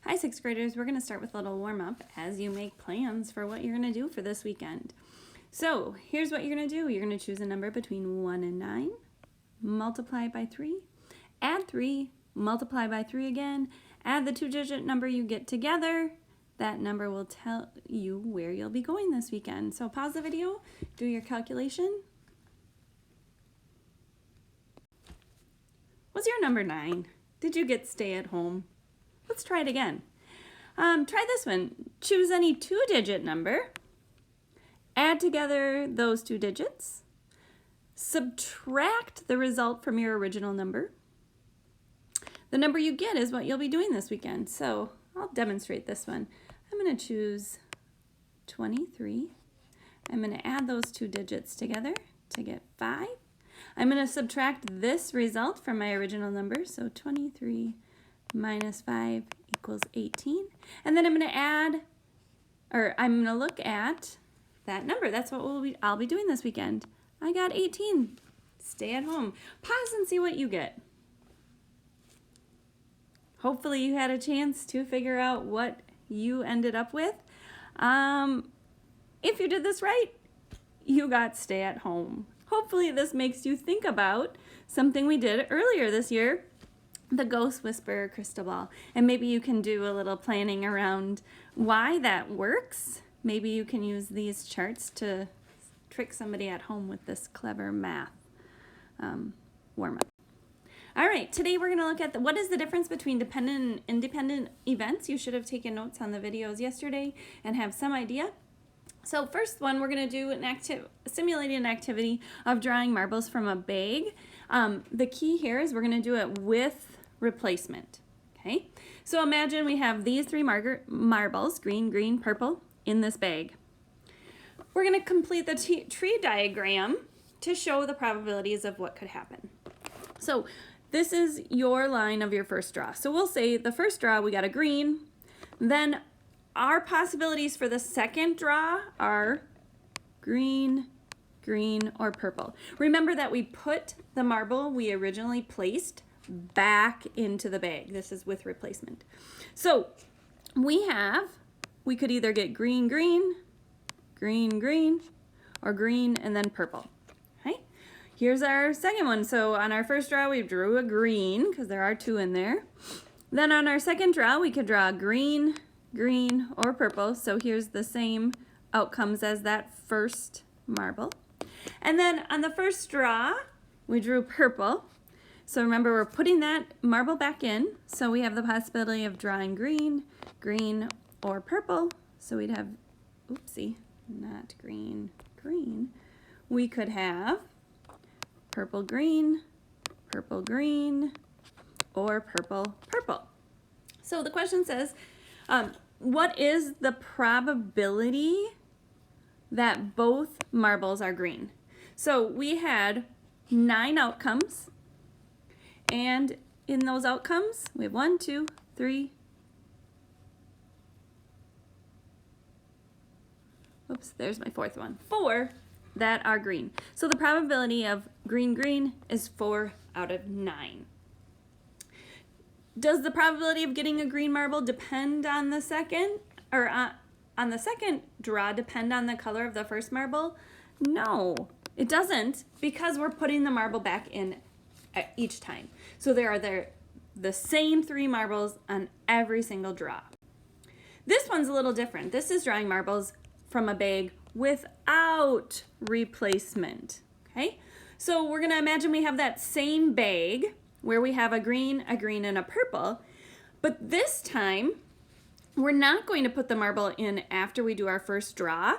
Hi, sixth graders. We're going to start with a little warm-up as you make plans for what you're going to do for this weekend. So here's what you're going to do. You're going to choose a number between 1 and 9, multiply by 3, add 3, multiply by 3 again, add the two-digit number you get together. That number will tell you where you'll be going this weekend. So pause the video, do your calculation. Was your number 9? Did you get stay at home? Let's try it again. Try this one. Choose any two-digit number, add together those two digits, subtract the result from your original number. The number you get is what you'll be doing this weekend. So I'll demonstrate this one. I'm going to choose 23. I'm going to add those two digits together to get 5. I'm going to subtract this result from my original number, so 23 minus 5 equals 18. And then I'm going to look at that number. That's what I'll be doing this weekend. I got 18. Stay at home. Pause and see what you get. Hopefully you had a chance to figure out what you ended up with. If you did this right, you got stay at home. Hopefully this makes you think about something we did earlier this year, the Ghost Whisperer crystal ball. And maybe you can do a little planning around why that works. Maybe you can use these charts to trick somebody at home with this clever math warm-up. All right, today we're going to look at what is the difference between dependent and independent events. You should have taken notes on the videos yesterday and have some idea. So first one, we're going to do simulating an activity of drawing marbles from a bag. The key here is we're going to do it with replacement. Okay, so imagine we have these three marbles, green, green, purple, in this bag. We're going to complete the tree diagram to show the probabilities of what could happen. So this is your line of your first draw. So we'll say the first draw we got a green, then our possibilities for the second draw are green, green, or purple. Remember that we put the marble we originally placed back into the bag. This is with replacement. So we could either get green, green, green, green, or green and then purple. Okay? Here's our second one. So on our first draw, we drew a green because there are two in there. Then on our second draw, we could draw green, green, or purple. So here's the same outcomes as that first marble. And then on the first draw, we drew purple. So remember, we're putting that marble back in. So we have the possibility of drawing green, green, or purple. So we'd have, oopsie, not green, green. We could have purple, green, or purple, purple. So the question says, what is the probability that both marbles are green? So we had 9 outcomes, and in those outcomes, we have 1, 2, 3, oops, there's my fourth one, 4 that are green. So the probability of green, green is 4 out of 9. Does the probability of getting a green marble depend on the second, or on the second draw depend on the color of the first marble? No, it doesn't, because we're putting the marble back in each time. So there are the same 3 marbles on every single draw. This one's a little different. This is drawing marbles from a bag without replacement. Okay, so we're gonna imagine we have that same bag where we have a green, and a purple, but this time we're not going to put the marble in after we do our first draw,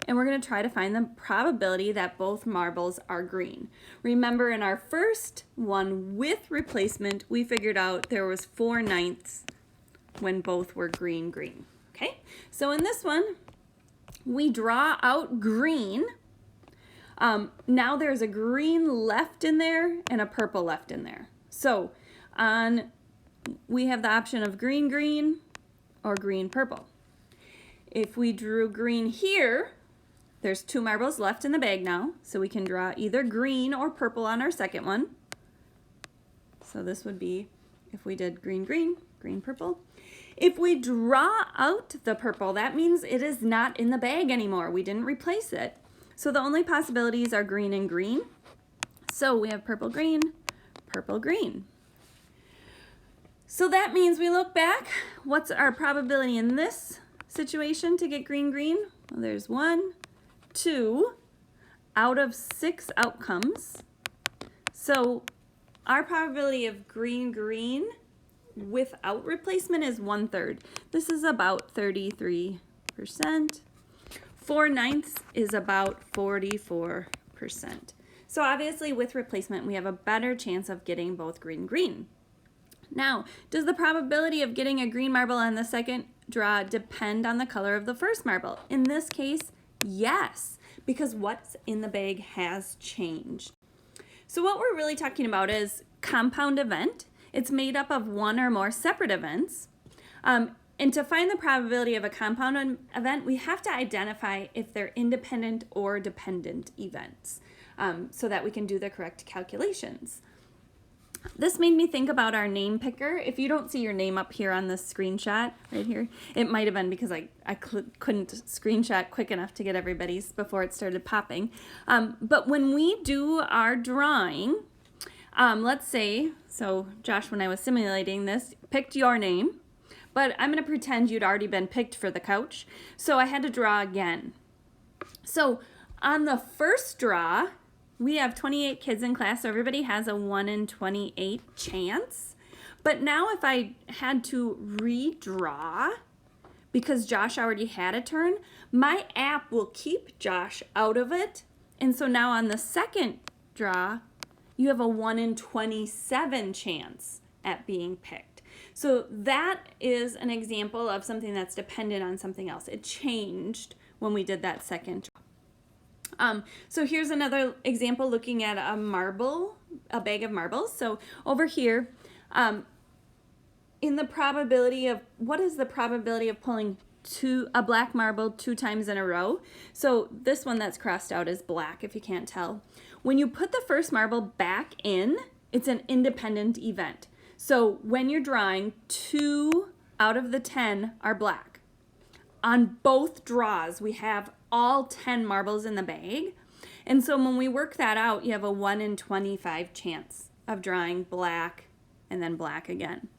and we're going to try to find the probability that both marbles are green. Remember, in our first one with replacement, we figured out there was 4/9 when both were green, green. Okay, so in this one, we draw out green. Now there's a green left in there and a purple left in there. So we have the option of green, green, or green, purple. If we drew green here, there's 2 marbles left in the bag now, so we can draw either green or purple on our second one. So this would be, if we did green, green, green, purple. If we draw out the purple, that means it is not in the bag anymore. We didn't replace it. So the only possibilities are green and green. So we have purple, green, purple, green. So that means we look back. What's our probability in this situation to get green, green? Well, there's 1, 2 out of 6 outcomes. So our probability of green, green without replacement is 1/3. This is about 33%. 4/9 is about 44%. So obviously with replacement, we have a better chance of getting both green and green. Now, does the probability of getting a green marble on the second draw depend on the color of the first marble? In this case, yes, because what's in the bag has changed. So what we're really talking about is compound event. It's made up of one or more separate events. And to find the probability of a compound event, we have to identify if they're independent or dependent events so that we can do the correct calculations. This made me think about our name picker. If you don't see your name up here on this screenshot right here, it might have been because I couldn't screenshot quick enough to get everybody's before it started popping. But when we do our drawing, let's say, so Josh, when I was simulating this, picked your name, but I'm going to pretend you'd already been picked for the couch. So I had to draw again. So on the first draw, we have 28 kids in class, so everybody has a 1 in 28 chance. But now if I had to redraw, because Josh already had a turn, my app will keep Josh out of it. And so now on the second draw, you have a 1 in 27 chance at being picked. So that is an example of something that's dependent on something else. It changed when we did that second draw. So here's another example looking at a marble, a bag of marbles. So over here, in the probability of, what is the probability of pulling a black marble 2 times in a row? So this one that's crossed out is black, if you can't tell. When you put the first marble back in, it's an independent event. So when you're drawing, 2 out of the 10 are black. On both draws, we have all 10 marbles in the bag. And so when we work that out, you have a 1 in 25 chance of drawing black and then black again.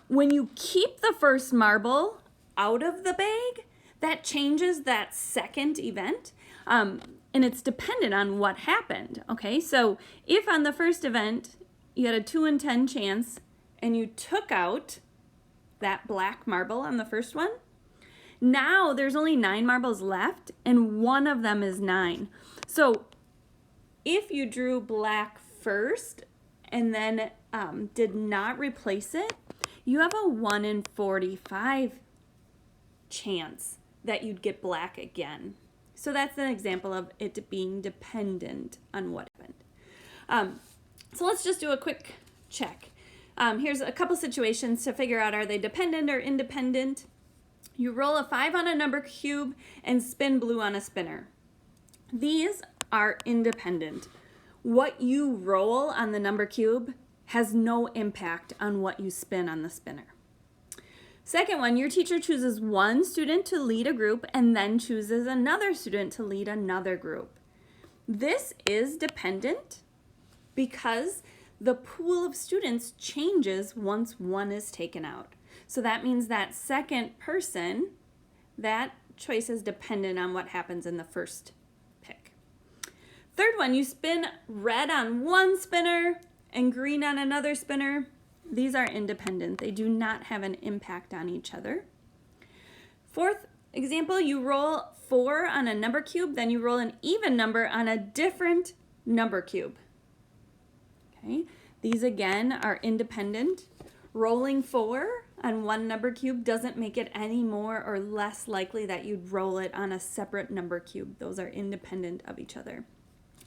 When you keep the first marble out of the bag, that changes that second event. And it's dependent on what happened. Okay, so if on the first event you had a 2 in 10 chance and you took out that black marble on the first one, now there's only 9 marbles left and one of them is 9. So if you drew black first and then did not replace it, you have a 1 in 45 chance that you'd get black again. So that's an example of it being dependent on what happened. So let's just do a quick check. Here's a couple situations to figure out, are they dependent or independent? You roll a 5 on a number cube and spin blue on a spinner. These are independent. What you roll on the number cube has no impact on what you spin on the spinner. Second one, your teacher chooses one student to lead a group and then chooses another student to lead another group. This is dependent because the pool of students changes once one is taken out. So that means that second person, that choice is dependent on what happens in the first pick. Third one, you spin red on one spinner and green on another spinner. These are independent. They do not have an impact on each other. Fourth example, you roll 4 on a number cube, then you roll an even number on a different number cube. Okay, these again are independent. Rolling 4 on one number cube doesn't make it any more or less likely that you'd roll it on a separate number cube. Those are independent of each other.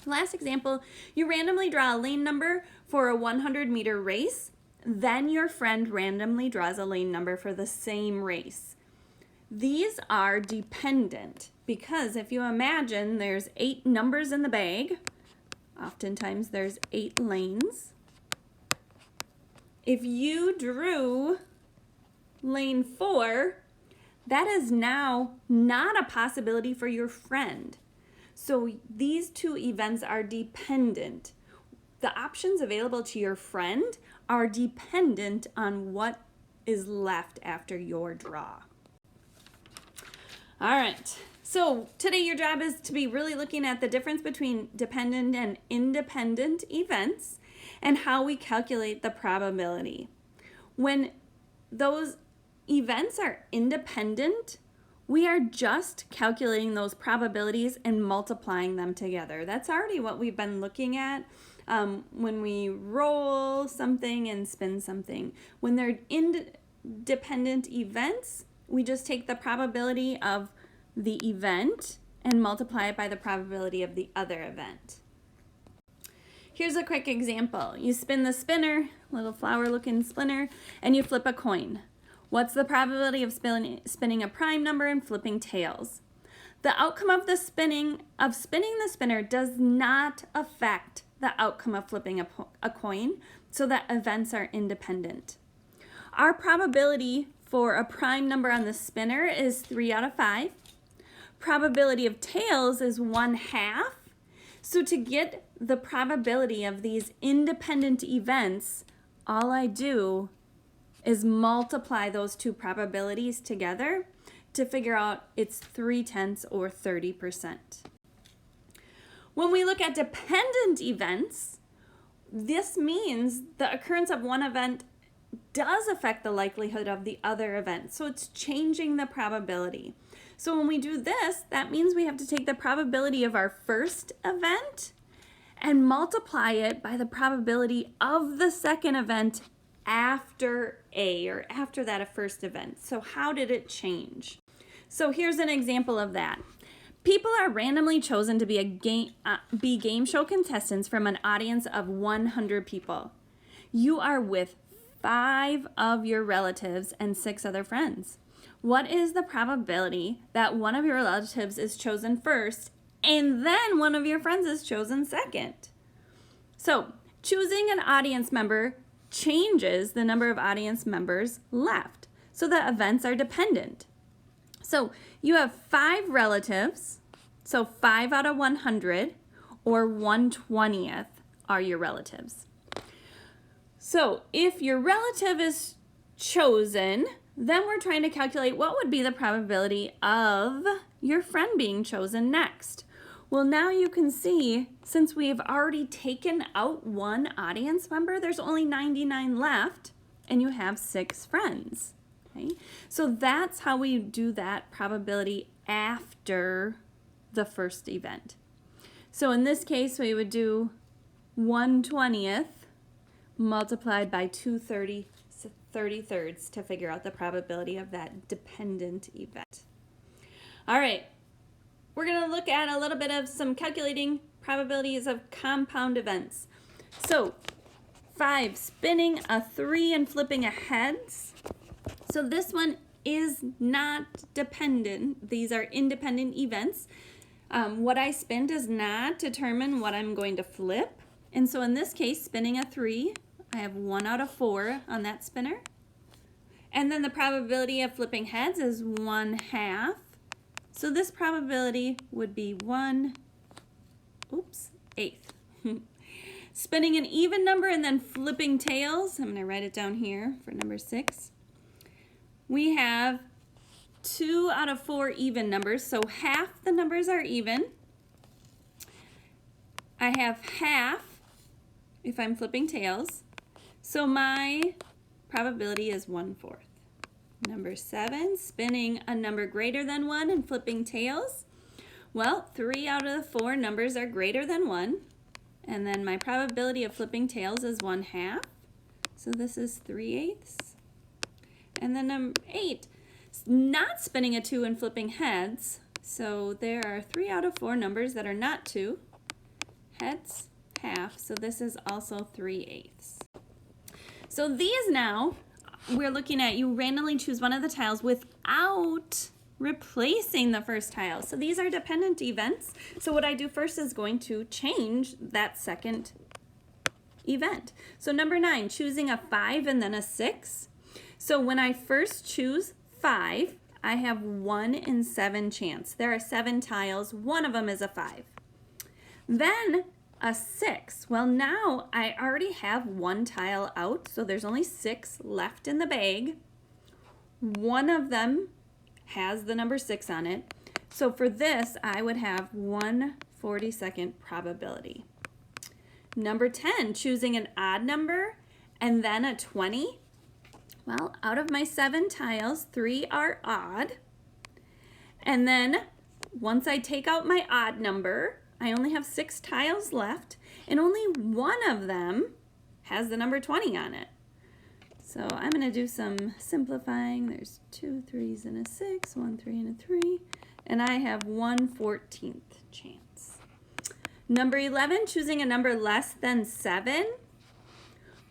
Last example, you randomly draw a lane number for a 100-meter race. Then your friend randomly draws a lane number for the same race. These are dependent because if you imagine there's 8 numbers in the bag, oftentimes there's 8 lanes. if you drew lane 4, that is now not a possibility for your friend. So these two events are dependent. The options available to your friend are dependent on what is left after your draw. All right, so today your job is to be really looking at the difference between dependent and independent events and how we calculate the probability. When those events are independent, we are just calculating those probabilities and multiplying them together. That's already what we've been looking at when we roll something and spin something. When they're independent events, we just take the probability of the event and multiply it by the probability of the other event. Here's a quick example. You spin the spinner, little flower looking spinner, and you flip a coin. What's the probability of spinning a prime number and flipping tails? The outcome of the spinning the spinner does not affect the outcome of flipping a coin, so that events are independent. Our probability for a prime number on the spinner is 3 out of 5. Probability of tails is 1/2. So to get the probability of these independent events, all I do is multiply those two probabilities together to figure out it's 3/10 or 30%. When we look at dependent events, this means the occurrence of one event does affect the likelihood of the other event. So it's changing the probability. So when we do this, that means we have to take the probability of our first event and multiply it by the probability of the second event after A, or after that first event. So how did it change? So here's an example of that. People are randomly chosen to be game show contestants from an audience of 100 people. You are with 5 of your relatives and 6 other friends. What is the probability that one of your relatives is chosen first and then one of your friends is chosen second? So choosing an audience member changes the number of audience members left. So the events are dependent. So you have 5 relatives, so 5 out of 100, or 1/20th are your relatives. So if your relative is chosen, then we're trying to calculate what would be the probability of your friend being chosen next. Well, now you can see, since we've already taken out one audience member, there's only 99 left, and you have 6 friends. Okay? So that's how we do that probability after the first event. So in this case, we would do 1/20th multiplied by 2/33 to figure out the probability of that dependent event. All right. We're going to look at a little bit of some calculating probabilities of compound events. So 5, spinning a 3 and flipping a heads. So this one is not dependent. These are independent events. What I spin does not determine what I'm going to flip. And so in this case, spinning a 3, I have 1 out of 4 on that spinner. And then the probability of flipping heads is 1/2. So this probability would be 1/8. Spinning an even number and then flipping tails, I'm going to write it down here for number 6. We have 2 out of 4 even numbers, so half the numbers are even. I have half if I'm flipping tails, so my probability is 1/4. Number 7, spinning a number greater than 1 and flipping tails. Well, 3 out of the 4 numbers are greater than 1. And then my probability of flipping tails is 1/2. So this is 3/8. And then number 8, not spinning a 2 and flipping heads. So there are 3 out of 4 numbers that are not 2. Heads, half. So this is also 3/8. So these now, we're looking at, you randomly choose one of the tiles without replacing the first tile. So these are dependent events. So what I do first is going to change that second event. So number 9, choosing a 5 and then a 6. So when I first choose 5, I have 1 in 7 chance. There are 7 tiles, one of them is a 5. Then a 6. Well, now I already have 1 tile out, so there's only 6 left in the bag. One of them has the number 6 on it. So for this, I would have 1/42 probability. Number 10, choosing an odd number and then a 20. Well, out of my 7 tiles, 3 are odd. And then once I take out my odd number, I only have 6 tiles left, and only one of them has the number 20 on it. So I'm going to do some simplifying. There's 2 3s and a 6, 1 3 and a 3, and I have 1/14 chance. Number 11, choosing a number less than 7.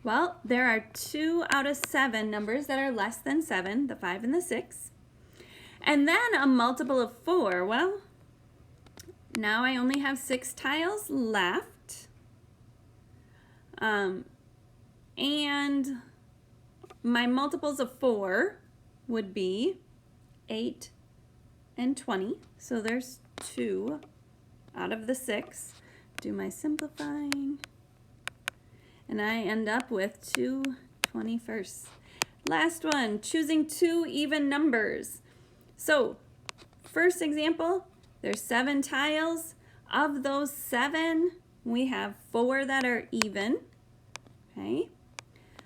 Well, there are 2 out of 7 numbers that are less than 7, the 5 and the 6. And then a multiple of 4. Well, now I only have 6 tiles left. And my multiples of 4 would be 8 and 20. So there's 2 out of the 6. Do my simplifying. And I end up with 2/21. Last one, choosing 2 even numbers. So first example, there's 7 tiles. Of those 7, we have 4 that are even. Okay.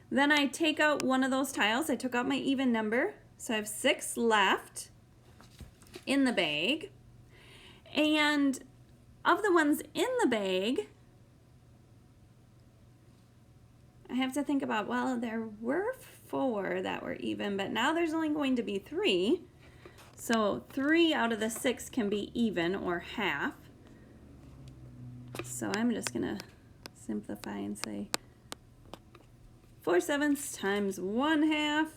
Then I take out one of those tiles. I took out my even number. So I have 6 left in the bag. And of the ones in the bag, I have to think about, well, there were 4 that were even, but now there's only going to be 3. So 3 out of the 6 can be even, or half. So I'm just going to simplify and say 4/7 times 1/2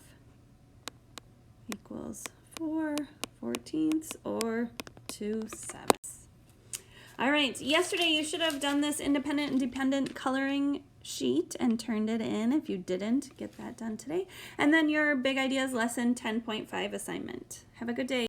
equals 4/14, or 2/7. All right, yesterday you should have done this independent and dependent coloring sheet and turned it in. If you didn't, get that done today. And then your Big Ideas Lesson 10.5 assignment. Have a good day.